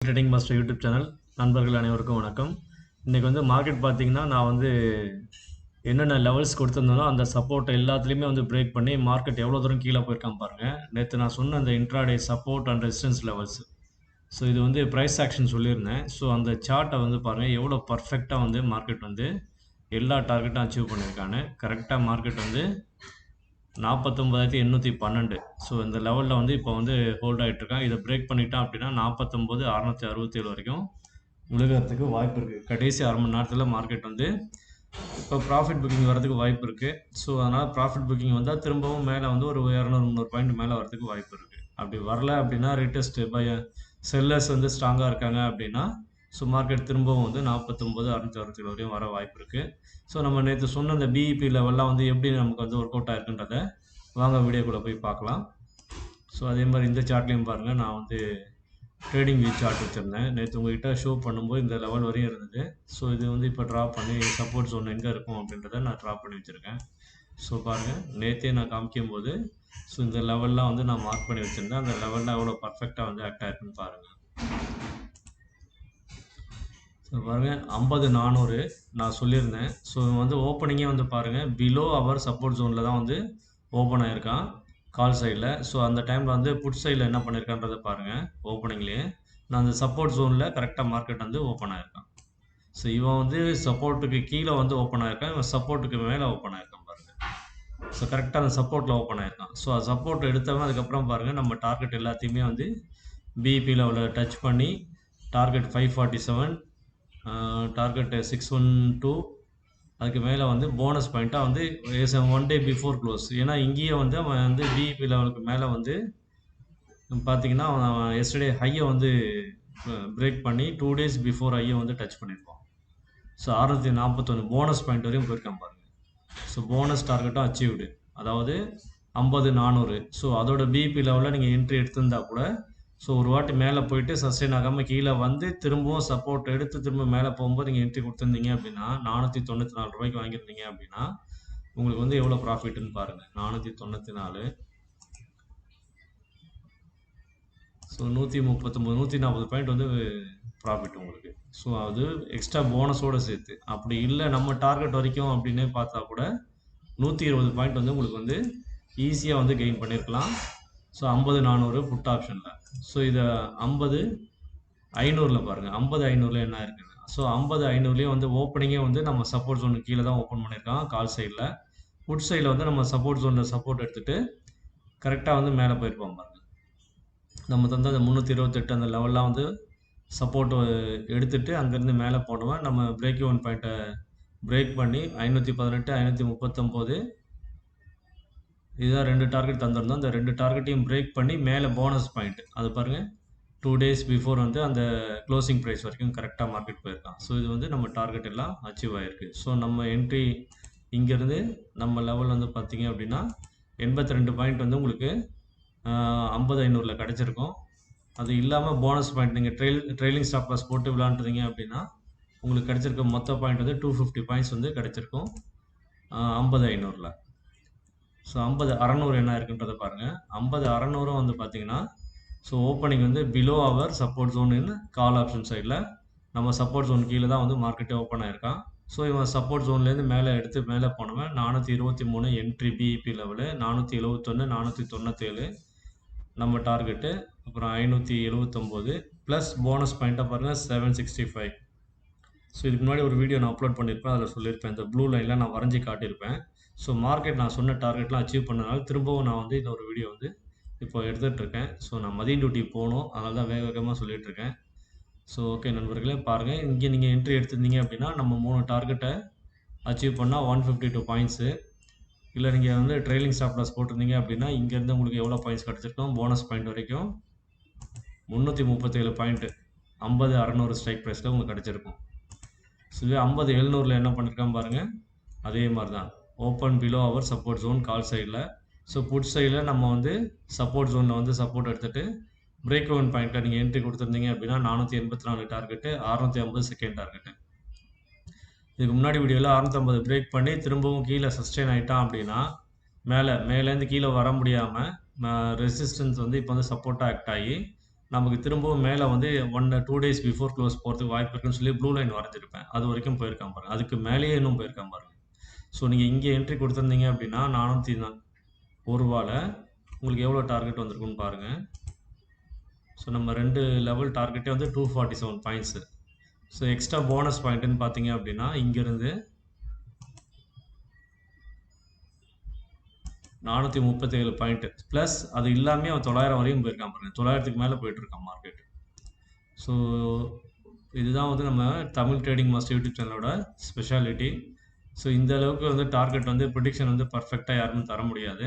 Trading master YouTube channel நண்பர்கள் அனைவருக்கும் வணக்கம். இன்றைக்கி வந்து மார்க்கெட் பார்த்திங்கன்னா நான் வந்து என்னென்ன லெவல்ஸ் கொடுத்துருந்தேனோ அந்த சப்போர்ட் எல்லாத்துலேயுமே வந்து பிரேக் பண்ணி மார்க்கெட் எவ்வளோ தூரம் கீழே போயிருக்கான் பாருங்கள். நேற்று நான் சொன்ன அந்த intraday support and resistance levels, so இது வந்து ப்ரைஸ் ஆக்ஷன் சொல்லியிருந்தேன். ஸோ அந்த சார்ட்டை வந்து பாருங்கள் எவ்வளோ பர்ஃபெக்டாக வந்து மார்க்கெட் வந்து எல்லா டார்கெட்டும் அச்சீவ் பண்ணியிருக்கான்னு. கரெக்டாக மார்க்கெட் வந்து 49,812. ஸோ இந்த லெவலில் வந்து இப்போ வந்து ஹோல்ட் ஆகிட்டுருக்கான். இதை பிரேக் பண்ணிட்டான் அப்படின்னா 49,667 வரைக்கும் விழுகிறதுக்கு வாய்ப்பு இருக்குது. கடைசி அரை மணி நேரத்தில் மார்க்கெட் வந்து இப்போ ப்ராஃபிட் புக்கிங் வரதுக்கு வாய்ப்பு இருக்குது. ஸோ அதனால் ப்ராஃபிட் புக்கிங் வந்தால் திரும்பவும் மேலே வந்து ஒரு 200-300 பாயிண்ட் மேலே வரதுக்கு வாய்ப்பு இருக்குது. அப்படி வரல அப்படின்னா ரீடெஸ்ட் பை செல்லர்ஸ் வந்து ஸ்ட்ராங்காக இருக்காங்க அப்படின்னா ஸோ மார்க்கெட் திரும்பவும் வந்து 49,667 வரையும் வர வாய்ப்பு இருக்குது. ஸோ நம்ம நேற்று சொன்ன இந்த பிஇபி லெவல்லாம் வந்து எப்படி நமக்கு வந்து ஒர்க் அவுட் ஆகிருக்குன்றத வாங்க வீடியோக்குள்ளே போய் பார்க்கலாம். ஸோ அதே மாதிரி இந்த சார்ட்லேயும் பாருங்கள், நான் வந்து ட்ரேடிங் வியூ சார்ட் வச்சுருந்தேன். நேற்று உங்கள்கிட்ட ஷோ பண்ணும்போது இந்த லெவல் வரையும் இருந்தது. ஸோ இது வந்து இப்போ ட்ரா பண்ணி சப்போர்ட் ஜோன் எங்கே இருக்கும் அப்படின்றத நான் ட்ரா பண்ணி வச்சுருக்கேன். ஸோ பாருங்கள், நேற்றே நான் காமிக்கும் போது ஸோ இந்த லெவல்லாம் வந்து நான் மார்க் பண்ணி வச்சுருந்தேன். அந்த லெவலில் எவ்வளோ பர்ஃபெக்டாக வந்து ஆக்ட் ஆகிருக்குன்னு பாருங்கள். ஸோ பாருங்கள் 50-400 நான் சொல்லியிருந்தேன். ஸோ வந்து ஓப்பனிங்கே வந்து பாருங்கள் பிலோ அவர் சப்போர்ட் ஜோனில் தான் வந்து ஓப்பன் ஆகிருக்கான் கால் சைடில். ஸோ அந்த டைமில் வந்து புட் சைடில் என்ன பண்ணியிருக்கான்றதை பாருங்கள். ஓப்பனிங்லேயே நான் அந்த சப்போர்ட் ஜோனில் கரெக்டாக மார்க்கெட் வந்து ஓப்பன் ஆகிருக்கான். ஸோ இவன் வந்து சப்போர்ட்டுக்கு கீழே வந்து ஓப்பன் ஆகிருக்கான், இவன் சப்போர்ட்டுக்கு மேலே ஓப்பன் ஆகிருக்கான் பாருங்கள். ஸோ கரெக்டாக அந்த சப்போர்ட்டில் ஓப்பன் ஆகிருக்கான். ஸோ அது சப்போர்ட் எடுத்தவன் அதுக்கப்புறம் பாருங்கள் நம்ம டார்கெட் எல்லாத்தையுமே வந்து பிஇபி லெவலில் டச் பண்ணி டார்கெட் 547, டார்கெட் 612, அதுக்கு மேலே வந்து போனஸ் பாயிண்ட்டாக வந்து 1 டே பிஃபோர் க்ளோஸ். ஏன்னா இங்கேயே வந்து அவன் வந்து பிஇபி லெவலுக்கு மேலே வந்து பார்த்தீங்கன்னா அவன் எஸ்டர்டே ஹையை வந்து பிரேக் பண்ணி 2 டேஸ் பிஃபோர் ஹையை வந்து டச் பண்ணியிருப்பான். ஸோ 641 போனஸ் பாயிண்ட் வரையும் போயிருக்கான் பாருங்கள். ஸோ போனஸ் டார்கெட்டும் அச்சீவ்டு, அதாவது 50-400. ஸோ அதோட பிஇபி லெவலில் நீங்கள் என்ட்ரி எடுத்திருந்தா கூட ஸோ ஒரு வாட்டி மேலே போயிட்டு சஸ்டெயின் ஆகாமல் கீழே வந்து திரும்பவும் சப்போர்ட் எடுத்து திரும்ப மேலே போகும்போது நீங்கள் என்ட்ரி கொடுத்துருந்தீங்க அப்படின்னா 494 ரூபாய்க்கு வாங்கியிருந்தீங்க அப்படின்னா உங்களுக்கு வந்து எவ்வளோ ப்ராஃபிட்னு பாருங்கள். 494, ஸோ 139, 140 பாயிண்ட் வந்து ப்ராஃபிட் உங்களுக்கு. ஸோ அது எக்ஸ்ட்ரா போனஸோடு சேர்த்து. அப்படி இல்லை நம்ம டார்கெட் வரைக்கும் அப்படின்னு பார்த்தா கூட 120 பாயிண்ட் வந்து உங்களுக்கு வந்து ஈஸியாக வந்து கெயின் பண்ணியிருக்கலாம். ஸோ 50-400 புட் ஆப்ஷனில். ஸோ இதை 50-500 பாருங்கள். 50-500 என்ன இருக்குன்னு. ஸோ 50-500 வந்து ஓப்பனிங்கே வந்து நம்ம சப்போர்ட் ஜோனுக்கு கீழே தான் ஓப்பன் பண்ணியிருக்கான் கால் சைடில். புட் சைடில் வந்து நம்ம சப்போர்ட் ஜோனில் சப்போர்ட் எடுத்துகிட்டு கரெக்டாக வந்து மேலே போயிருப்போம் பாருங்கள். நம்ம தந்த அந்த 328 அந்த லெவல்லாம் வந்து சப்போர்ட் எடுத்துகிட்டு அங்கேருந்து மேலே போனவன் நம்ம பிரேக் ஈவன் பாயிண்ட்டை பிரேக் பண்ணி 518, 539 இதுதான் 2 டார்கெட் தந்திருந்தோம். அந்த 2 டார்கெட்டையும் பிரேக் பண்ணி மேலே போனஸ் பாயிண்ட் அது பாருங்கள் 2 டேஸ் பிஃபோர் வந்து அந்த க்ளோசிங் ப்ரைஸ் வரைக்கும் கரெக்டாக மார்க்கெட் போயிருக்கான். ஸோ இது வந்து நம்ம டார்கெட் எல்லாம் அச்சீவ் ஆகிருக்கு. ஸோ நம்ம என்ட்ரி இங்கேருந்து நம்ம லெவல் வந்து பார்த்திங்க அப்படின்னா 82 பாயிண்ட் வந்து உங்களுக்கு 50-500 கிடச்சிருக்கும். அது இல்லாமல் போனஸ் பாயிண்ட் நீங்கள் ட்ரெயிலிங் ஸ்டாப் லாஸ் போட்டு விளாண்டுறீங்க அப்படின்னா உங்களுக்கு கிடச்சிருக்க மொத்த பாயிண்ட் வந்து 250 பாயிண்ட்ஸ் வந்து கிடச்சிருக்கும் 50-500. ஸோ 50-600 என்ன இருக்குன்றதை பாருங்கள். 50-600 வந்து பார்த்தீங்கன்னா ஸோ ஓப்பனிங் வந்து below our support zone in call option சைடில் நம்ம சப்போர்ட் ஜோன் கீழே தான் வந்து மார்க்கெட்டே ஓப்பன் ஆகிருக்கான். ஸோ இவன் சப்போர்ட் ஜோன்லேருந்து மேலே எடுத்து மேலே போனவன் 423 என்ட்ரி பிஇபி லெவலு, 471, 497 நம்ம டார்கெட்டு, அப்புறம் 579 ப்ளஸ் போனஸ் பாயிண்ட்டாக பாருங்கள் 765. ஸோ இதுக்கு முன்னாடி ஒரு வீடியோ நான் அப்லோட் பண்ணியிருப்பேன், அதில் சொல்லியிருப்பேன். இந்த ப்ளூ லைனில் நான் வரைஞ்சி காட்டியிருப்பேன். ஸோ மார்க்கெட் நான் சொன்ன டார்கெட்லாம் அச்சீவ் பண்ணனால திரும்பவும் நான் வந்து இந்த ஒரு வீடியோ வந்து இப்போ எடுத்துகிட்ருக்கேன். ஸோ நான் மதியம் டியூட்டி போகணும், அதனால தான் வேகமாக சொல்லிகிட்ருக்கேன். ஸோ ஓகே நண்பர்களே, பாருங்கள் இங்கே நீங்கள் என்ட்ரி எடுத்திருந்தீங்க அப்படின்னா நம்ம 3 டார்கெட்டை அச்சீவ் பண்ணால் 152 பாயிண்ட்ஸு. இல்லை நீங்கள் வந்து ட்ரெயிலிங் ஸ்டாப் லாஸ் போட்டிருந்தீங்க அப்படின்னா இங்கேருந்து உங்களுக்கு எவ்வளோ பாயிண்ட்ஸ் கிடச்சிருக்கோம் போனஸ் பாயிண்ட் வரைக்கும் 337 பாயிண்ட்டு 50-600 ஸ்ட்ரைக் ப்ரைஸில் உங்களுக்கு கிடச்சிருக்கும். ஸோ 50-700 என்ன பண்ணியிருக்கான் பாருங்கள். அதே மாதிரி தான் open below our support zone call சைடில். ஸோ புட் சைடில் நம்ம வந்து சப்போர்ட் ஜோனில் வந்து சப்போர்ட் எடுத்துகிட்டு பிரேக் ஓன் பாயிண்ட்டை நீங்கள் என்ட்ரி கொடுத்துருந்தீங்க அப்படின்னா 484 டார்கெட்டு, 650 செகண்ட் டார்கெட்டு. இதுக்கு முன்னாடி வீடியோவில் 650 பிரேக் பண்ணி திரும்பவும் கீழே சஸ்டெயின் ஆகிட்டான் அப்படின்னா மேலேருந்து கீழே வர முடியாமல் ரெசிஸ்டன்ஸ் வந்து இப்போ வந்து சப்போர்ட்டாக ஆக்ட் ஆகி நமக்கு திரும்பவும் மேலே வந்து 2 டேஸ் பிஃபோர் க்ளோஸ் போகிறதுக்கு வாய்ப்பு இருக்குன்னு சொல்லி ப்ளூ லைன் வரைஞ்சிருப்பேன். அது வரைக்கும் போயிருக்கான் பாருங்க. அதுக்கு மேலேயே இன்னும் போயிருக்கான் பாருங்க. ஸோ நீங்கள் இங்கே என்ட்ரி கொடுத்துருந்தீங்க அப்படின்னா 401 ரூபாயில் உங்களுக்கு எவ்வளோ டார்கெட் வந்திருக்குன்னு பாருங்கள். ஸோ நம்ம 2 லெவல் டார்கெட்டே வந்து 247 பாயிண்ட்ஸு. ஸோ எக்ஸ்ட்ரா போனஸ் பாயிண்ட்டுன்னு பார்த்தீங்க அப்படின்னா இங்கேருந்து 437 பாயிண்ட் ப்ளஸ் அது இல்லாமல் அவன் 900 வரையும் போயிருக்கான் பாருங்க. 900க்கு மேலே போயிட்டு இருக்கான் மார்க்கெட். ஸோ இதுதான் வந்து நம்ம தமிழ் ட்ரேடிங் மாஸ்டர் யூடியூப் சேனலோட ஸ்பெஷாலிட்டி. ஸோ இந்த அளவுக்கு வந்து டார்கெட் வந்து ப்ரிடிக்ஷன் வந்து பர்ஃபெக்டாக யாருமே தர முடியாது.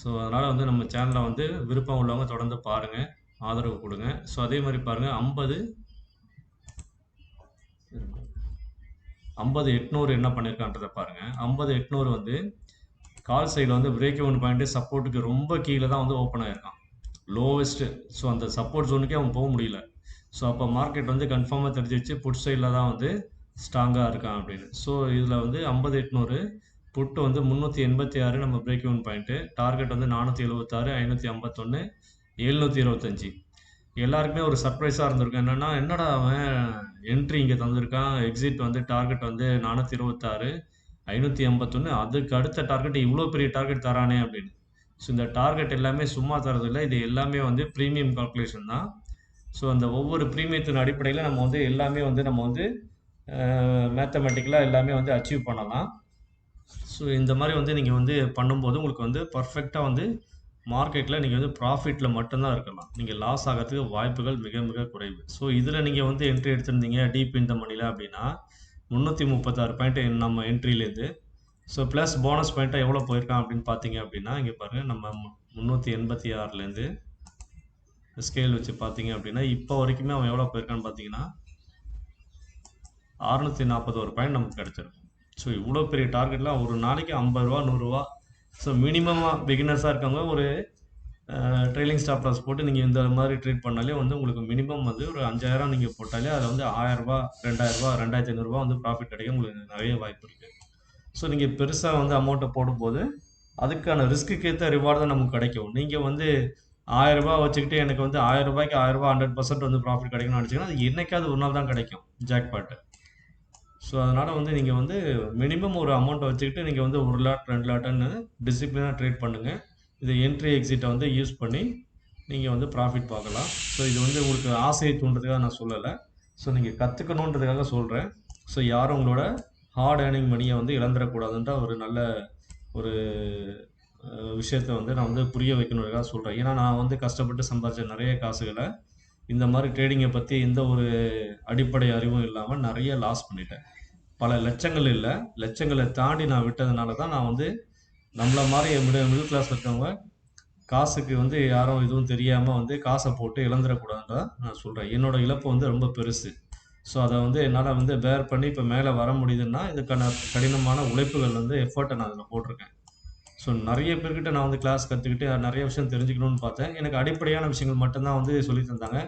ஸோ அதனால் வந்து நம்ம சேனலை வந்து விருப்பம் உள்ளவங்க தொடர்ந்து பாருங்கள், ஆதரவு கொடுங்க. ஸோ அதே மாதிரி பாருங்கள் 50,800 என்ன பண்ணியிருக்கான்றதை பாருங்கள். 50,800 வந்து கால் சைடில் வந்து பிரேக் இவன் பாயிண்ட்டு சப்போர்ட்டுக்கு ரொம்ப கீழே தான் வந்து ஓப்பன் ஆகிருக்கான், லோவஸ்ட்டு. ஸோ அந்த சப்போர்ட் ஜோனுக்கே அவன் போக முடியல. ஸோ அப்போ மார்க்கெட் வந்து கன்ஃபார்மாக தெரிஞ்சிச்சு புட் சைடில் தான் வந்து ஸ்ட்ராங்காக இருக்கான் அப்படின்னு. ஸோ இதில் வந்து 50,800 புட்டு வந்து 386 நம்ம பிரேக் இவன் பாயிண்ட்டு, டார்கெட் வந்து 476, 551, 725. எல்லாருக்குமே ஒரு சர்ப்ரைஸாக இருந்திருக்கும். என்னடா அவன் என்ட்ரி இங்கே தந்திருக்கான், எக்ஸிட் வந்து டார்கெட் வந்து 426, 581, அதுக்கு அடுத்த டார்கெட் இவ்வளோ பெரிய டார்கெட் தரானே அப்படின்னு. ஸோ இந்த டார்கெட் எல்லாமே சும்மா தரதில்லை, இது எல்லாமே வந்து ப்ரீமியம் கால்குலேஷன் தான். ஸோ அந்த ஒவ்வொரு ப்ரீமியத்தின் அடிப்படையில் நம்ம வந்து எல்லாமே வந்து நம்ம வந்து மேத்தமெட்டிக்கலாக எல்லாமே வந்து அச்சீவ் பண்ணலாம். ஸோ இந்த மாதிரி வந்து நீங்கள் வந்து பண்ணும்போது உங்களுக்கு வந்து பர்ஃபெக்டாக வந்து மார்க்கெட்டில் நீங்கள் வந்து ப்ராஃபிட்டில் மட்டும்தான் இருக்கலாம். நீங்கள் லாஸ் ஆகிறதுக்கு வாய்ப்புகள் மிக மிக குறைவு. ஸோ இதில் நீங்கள் வந்து என்ட்ரி எடுத்திருந்தீங்க டீப் இந்த மணியில் அப்படின்னா 336 பாயிண்ட் நம்ம என்ட்ரிலேருந்து. ஸோ ப்ளஸ் போனஸ் பாயிண்ட்டாக எவ்வளோ போயிருக்கான் அப்படின்னு பார்த்தீங்க அப்படின்னா இங்கே பாருங்கள், நம்ம 386லேருந்து ஸ்கேல் வச்சு பார்த்தீங்க அப்படின்னா இப்போ வரைக்குமே அவன் எவ்வளோ போயிருக்கான்னு பார்த்தீங்கன்னா 641 பாயிண்ட் நமக்கு கிடச்சிருக்கும். ஸோ இவ்வளோ பெரிய டார்கெட்லாம் ஒரு நாளைக்கு 50 ரூபா 100 ரூபா. ஸோ மினிமமாக பிகினர்ஸாக இருக்கவங்க ஒரு ட்ரெயிலிங் ஸ்டாப் லாஸ் போட்டு நீங்கள் இந்த மாதிரி ட்ரேட் பண்ணாலே வந்து உங்களுக்கு மினிமம் வந்து ஒரு 5,000 நீங்கள் போட்டாலே அதில் வந்து 1,000 ரூபா 2,000 ரூபா 2,500 ரூபா வந்து ப்ராஃபிட் கிடைக்க உங்களுக்கு நிறைய வாய்ப்பு இருக்குது. ஸோ நீங்கள் பெருசாக வந்து அமௌண்ட்டை போடும்போது அதுக்கான ரிஸ்க்கு ஏற்ற ரிவார்டு தான் நமக்கு கிடைக்கும். நீங்கள் வந்து 1,000 ரூபா வச்சுக்கிட்டு எனக்கு வந்து 1,000 ரூபாய்க்கு 1,000 ரூபா 100% வந்து ப்ராஃபிட் கிடைக்கும்னு நினச்சிங்கன்னா அது என்னைக்காவது ஒரு நாள் தான் கிடைக்கும் ஜாக்பாட்டு. ஸோ அதனால் வந்து நீங்கள் வந்து மினிமம் ஒரு அமௌண்ட்டை வச்சுக்கிட்டு நீங்கள் வந்து 1 லாட் 2 லாட்டுன்னு டிசிப்ளினாக ட்ரேட் பண்ணுங்கள். இது என்ட்ரி எக்ஸிட்டை வந்து யூஸ் பண்ணி நீங்கள் வந்து ப்ராஃபிட் பார்க்கலாம். ஸோ இது வந்து உங்களுக்கு ஆசையை தூண்டுறதுக்காக நான் சொல்லலை, ஸோ நீங்கள் கற்றுக்கணுன்றதுக்காக சொல்கிறேன். ஸோ யாரும் உங்களோட ஹார்ட் ஏர்னிங் மணியை வந்து இழந்துடக்கூடாதுன்ற ஒரு நல்ல ஒரு விஷயத்தை வந்து நான் வந்து புரிய வைக்கணுன்றதுக்காக சொல்கிறேன். ஏன்னா நான் வந்து கஷ்டப்பட்டு சம்பாதிச்ச நிறைய காசுகளை இந்த மாதிரி ட்ரேடிங்கை பற்றி எந்த ஒரு அடிப்படை அறிவும் இல்லாமல் நிறைய லாஸ் பண்ணிட்டேன். பல லட்சங்கள் இல்லை, லட்சங்களை தாண்டி நான் விட்டதுனால தான் நான் வந்து நம்மள மாதிரி மிடில் கிளாஸில் இருக்கவங்க காசுக்கு வந்து யாரும் எதுவும் தெரியாமல் வந்து காசை போட்டு இழந்துடக்கூடாதுன்னு நான் சொல்கிறேன். என்னோடய இழப்பு வந்து ரொம்ப பெருசு. ஸோ அதை வந்து என்னால் வந்து பேர் பண்ணி இப்போ மேலே வர முடியுதுன்னா இதுக்கான கடினமான உழைப்புகள் வந்து எஃபர்ட்டை நான் அதில் போட்டிருக்கேன். ஸோ நிறைய பேர்கிட்ட நான் வந்து கிளாஸ் கற்றுக்கிட்டு நிறைய விஷயம் தெரிஞ்சுக்கணும்னு பார்த்தேன். எனக்கு அடிப்படையான விஷயங்கள் மட்டும்தான் வந்து சொல்லி தந்தாங்க.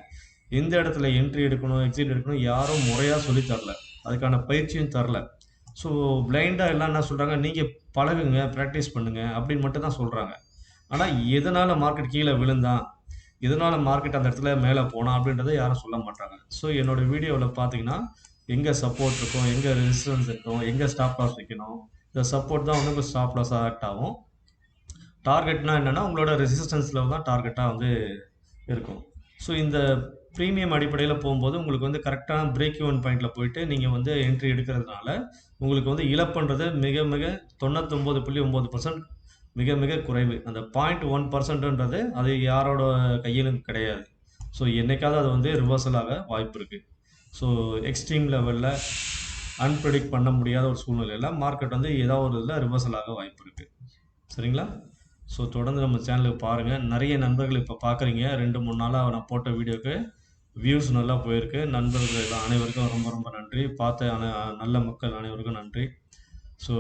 எந்த இடத்துல என்ட்ரி எடுக்கணும் எக்ஸிட் எடுக்கணும் யாரும் முறையாக சொல்லி தரல, அதுக்கான பயிற்சியும் தரல. ஸோ பிளைண்டாக எல்லாம் என்ன சொல்கிறாங்க, நீங்கள் பழகுங்க ப்ராக்டிஸ் பண்ணுங்கள் அப்படின்னு மட்டும் தான் சொல்கிறாங்க. ஆனால் எதனால் மார்க்கெட் கீழே விழுந்தான், எதனால் மார்க்கெட் அந்த இடத்துல மேலே போனான் அப்படின்றத யாரும் சொல்ல மாட்டாங்க. ஸோ என்னோடய வீடியோவில் பார்த்தீங்கன்னா எங்கே சப்போர்ட் இருக்கும், எங்கே ரெசிஸ்டன்ஸ் இருக்கும், எங்கே ஸ்டாப் லாஸ் வைக்கணும், இந்த சப்போர்ட் தான் வந்து இப்போ ஸ்டாப் லாஸாக ஆக்ட் ஆகும். டார்கெட்னா என்னென்னா உங்களோட ரெசிஸ்டன்ஸில் தான் டார்கெட்டாக வந்து இருக்கும். ஸோ இந்த ப்ரீமியம் அடிப்படையில் போகும்போது உங்களுக்கு வந்து கரெக்டான பிரேக் ஈவன் பாயிண்டில் போயிட்டு நீங்கள் வந்து என்ட்ரி எடுக்கிறதுனால உங்களுக்கு வந்து இழப்புன்றது மிக மிக 99.9% மிக மிக குறைவு. அந்த 0.1%ன்றது அது யாரோட கையிலும் கிடையாது. ஸோ என்னைக்காவது அது வந்து ரிவர்சலாக வாய்ப்பு இருக்குது. ஸோ எக்ஸ்ட்ரீம் லெவலில் அன்ப்ரெடிக்ட் பண்ண முடியாத ஒரு சூழ்நிலையில் மார்க்கெட் வந்து ஏதாவது ஒரு இதில் ரிவர்சலாக வாய்ப்பு இருக்குது. சரிங்களா? ஸோ தொடர்ந்து நம்ம சேனலுக்கு பாருங்கள். நிறைய நண்பர்கள் இப்போ பார்க்குறீங்க. 2-3 நாளாக நான் போட்ட வீடியோக்கு வியூஸ் நல்லா போயிருக்கு. நண்பர்கள் அனைவருக்கும் ரொம்ப ரொம்ப நன்றி. பார்த்த நல்ல மக்கள் அனைவருக்கும் நன்றி. ஸோ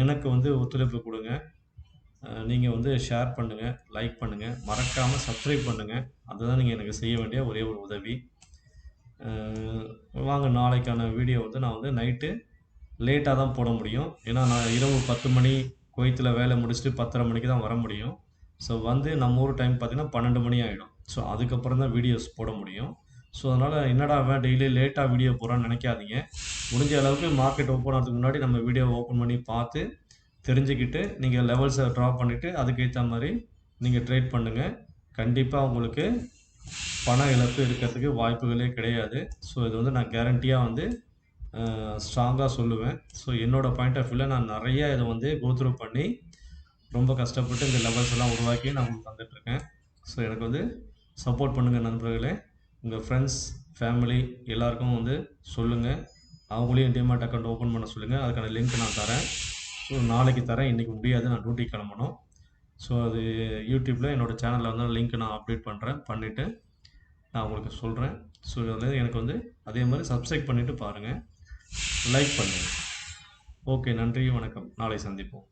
எனக்கு வந்து ஒத்துழைப்பு கொடுங்க. நீங்கள் வந்து ஷேர் பண்ணுங்கள், லைக் பண்ணுங்கள், மறக்காமல் சப்ஸ்கிரைப் பண்ணுங்கள். அதுதான் நீங்கள் எனக்கு செய்ய வேண்டிய ஒரே ஒரு உதவி. வாங்க நாளைக்கான வீடியோ வந்து நான் வந்து நைட்டு லேட்டாக தான் போட முடியும். ஏன்னா நான் இரவு 10 மணி குவைத்தில் வேலை முடிச்சுட்டு 10:30 மணிக்கு தான் வர முடியும். ஸோ வந்து நம்ம ஊர் டைம் பார்த்திங்கன்னா 12 மணி ஆகிடும். ஸோ அதுக்கப்புறம் தான் வீடியோஸ் போட முடியும். ஸோ அதனால் என்னடா அவன் டெய்லி லேட்டாக வீடியோ போடுறான்னு நினைக்காதீங்க. முடிஞ்ச அளவுக்கு மார்க்கெட் ஓப்பன் ஆகிறதுக்கு முன்னாடி நம்ம வீடியோவை ஓப்பன் பண்ணி பார்த்து தெரிஞ்சுக்கிட்டு நீங்கள் லெவல்ஸை ட்ரா பண்ணிவிட்டு அதுக்கேற்ற மாதிரி நீங்கள் ட்ரேட் பண்ணுங்கள். கண்டிப்பாக உங்களுக்கு பண இழப்பு இருக்கிறதுக்கு வாய்ப்புகளே கிடையாது. ஸோ இது வந்து நான் கேரண்டியாக வந்து ஸ்ட்ராங்காக சொல்லுவேன். ஸோ என்னோட பாயிண்ட் ஆஃப் வியூவில் நான் நிறைய இதை வந்து கோத்ரூ பண்ணி ரொம்ப கஷ்டப்பட்டு இந்த லெவல்ஸ் எல்லாம் உருவாக்கி நான் உங்களுக்கு தந்துட்டுருக்கேன். ஸோ எனக்கு வந்து சப்போர்ட் பண்ணுங்கள் நண்பர்களே. உங்கள் ஃப்ரெண்ட்ஸ், ஃபேமிலி எல்லாருக்கும் வந்து சொல்லுங்கள். அவங்களையும் டிமேட் அக்கௌண்ட் ஓப்பன் பண்ண சொல்லுங்கள். அதுக்கான லிங்க் நான் தரேன். ஸோ நாளைக்கு தரேன், இன்றைக்கி முடியாது, நான் டியூட்டி கிளம்பணும். ஸோ அது யூடியூப்பில் என்னோடய சேனலில் வந்து லிங்க் நான் அப்டேட் பண்ணுறேன், பண்ணிவிட்டு நான் உங்களுக்கு சொல்கிறேன். ஸோ அதில் எனக்கு வந்து அதே மாதிரி சப்ஸ்கிரைப் பண்ணிவிட்டு பாருங்கள், லைக் பண்ணுங்கள். ஓகே, நன்றி, வணக்கம். நாளை சந்திப்போம்.